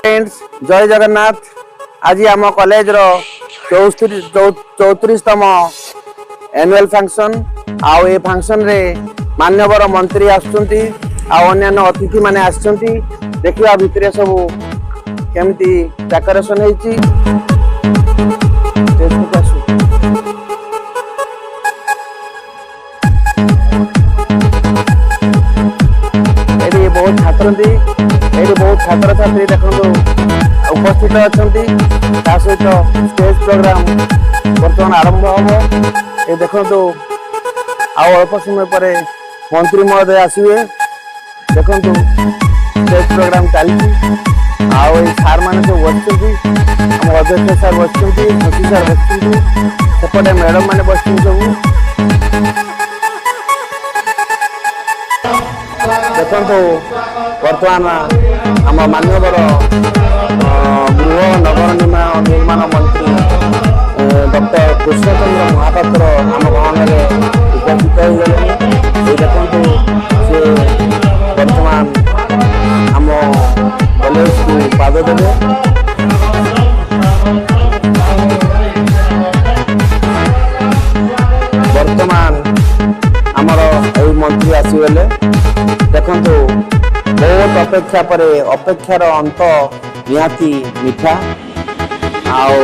Friends जय जगन्नाथ। आज आम कॉलेज रो 34तम एनुअल फंक्शन आउ ए फंक्शन रे मान्यवर मंत्री आसुंती अन्य अतिथि माने आसुंती देखिया भितरे सब केमती डेकोरेशन हेची बहुत छात्र बहुत छात्र छात्री देखो उपस्थित अच्छा सहित स्टेज प्रोग्राम बर्तमान आरंभ हम ये देखो अल्प समय पर मंत्री महोदय आसवे देखो स्टेज प्रोग्राम चलती सार मैंने सब बस अध्यक्ष सार बस शशि सार बस सेपटे मैडम मैंने बस सब देखो बर्तमान आम मान्यवर गृह नगर निर्माण मंत्री डॉक्टर कृष्णचंद्र महापात्र आम भवन में उपस्थित हो गए। देखो सी बर्तमान आम कॉलेज को पाद देवे बर्तमान आमर यही मंत्री आसीगले देखो बहुत अपेक्षा पर अपेक्षार अंत निहाती मिठा आउ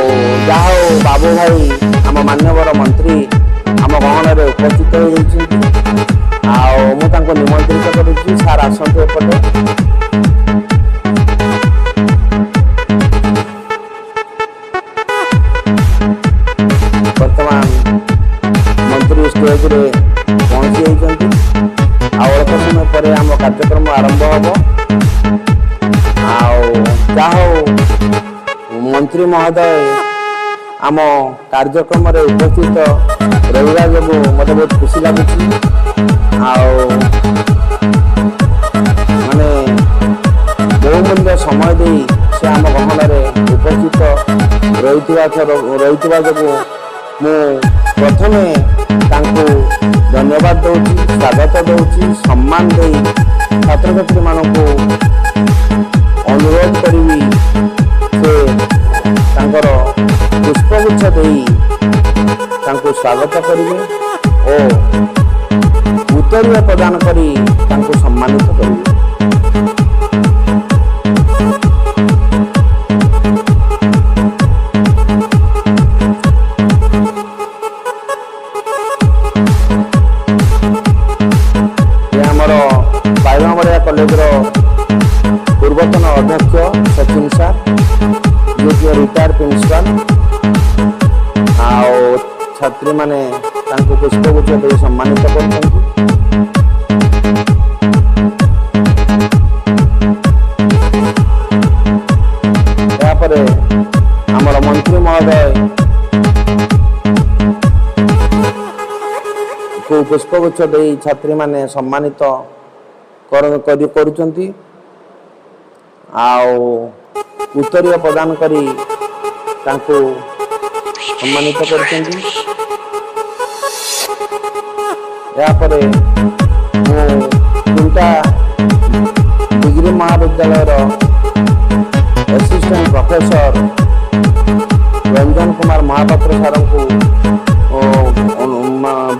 बाबू भाई आम मान्यवर मंत्री आम गहन में उपस्थित हो निमंत्रित करुच्ची सार आसतु एपटे बर्तमान मंत्री स्टेज रे पहुंची जाइए अल्प समय पर आम कार्यक्रम आरंभ हम मंत्री महोदय आम कार्यक्रम उपस्थित रहा जो मत बहुत खुशी लगुच माने बहुमूल्य समय दे से आम गहन में उपस्थित रही जो मु प्रथमे धन्यवाद दूची स्वागत दूची सम्मान दे छात्र छात्री मानक अनुरोध करी से पुष्पगुच्छ दे स्वागत करेंगे और उत्तरीय प्रदान करी सम्मानित करेंगे। कॉलेज पूर्वतन अध्यक्ष सचिन सार जो रिटायर प्रिंसिपल छात्री माने पुष्पगुच्छ दे सम्मानित कर आमर मंत्री महोदय को पुष्पगुच्छ दे छात्री माने सम्मानित करुचंती उत्तरीय प्रदान करी सम्मानित करुचंती। डिग्री महाविद्यालय असिस्टेंट प्रोफेसर रंजन कुमार महापात्र सार को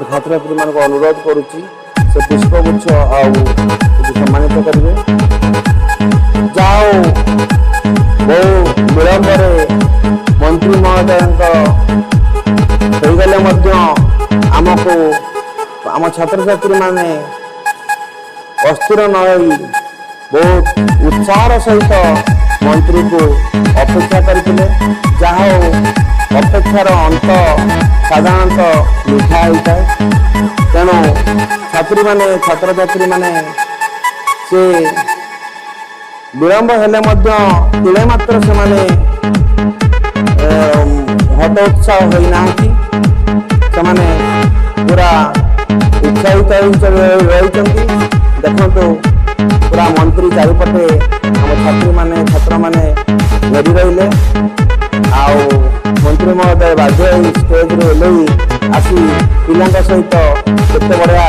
छात्र छात्री मान अनुरोध करुच्ची से पुष्पगुच्छ सम्मानित करेंगे। जाओ बहु विलंब मंत्री महोदय आमको आम छात्र छात्री माने अस्थिर न बहुत उत्साह सहित मंत्री को अपेक्षा करते अपेक्षार अंत साधारणतः मिठा होता है तेणु छात्री माने छात्र छात्री माने से विलंब हेले तिले मात्र से माने हतोत्साह होना पूरा उत्साहित रही देखो पूरा मंत्री चारिपटे आम छात्री माने छात्र माने घेरी रही मंत्री महोदय बाध्य स्टेज रे आसी पिला सहित केते बढ़िया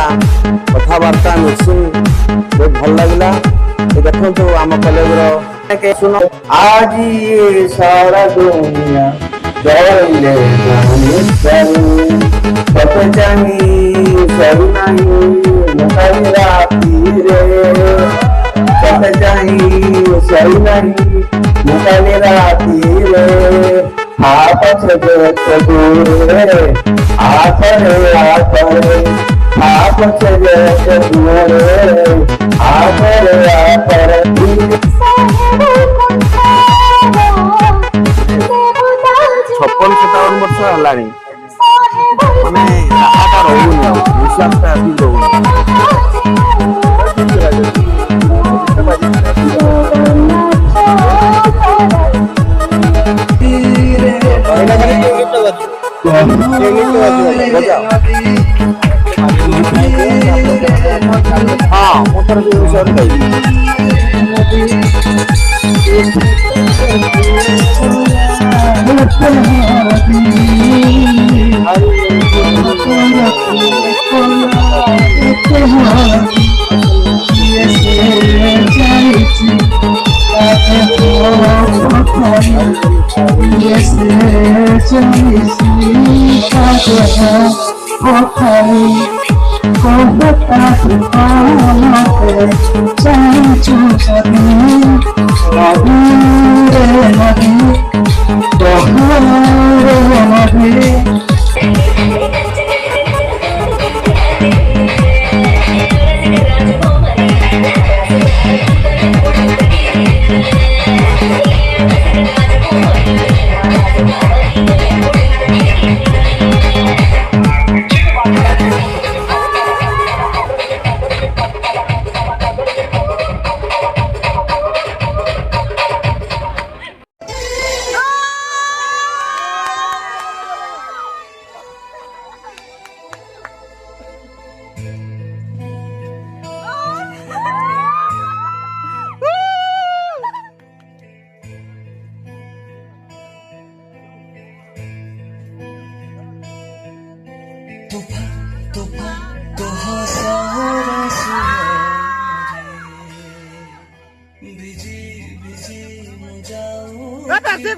कथबार्ता मिक्सिंग बहुत भल लगे। देखो आम कॉलेज के सुनो आज ये सारा दुनिया दौड़े कत चाही सही नहीं मुकाबला रे कत चाही सही नहीं मुकाबला रे आप दूर आप छप्पन 57 वर्ष है माने रोनी विश्वास हाँ मोटर বেশি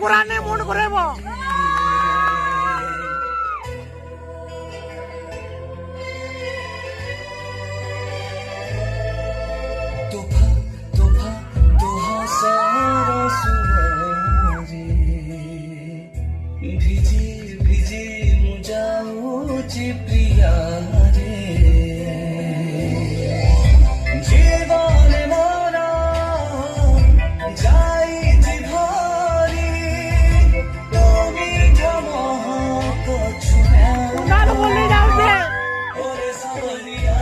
কোরআনে মন করেব ভিজি ভিজি মুজাউছি প্রিয়া রে জীবনে মোরা যাইছি ভরি তুমি জমক ছুঁয়া বলে যাও যে ওরে সাবরিয়া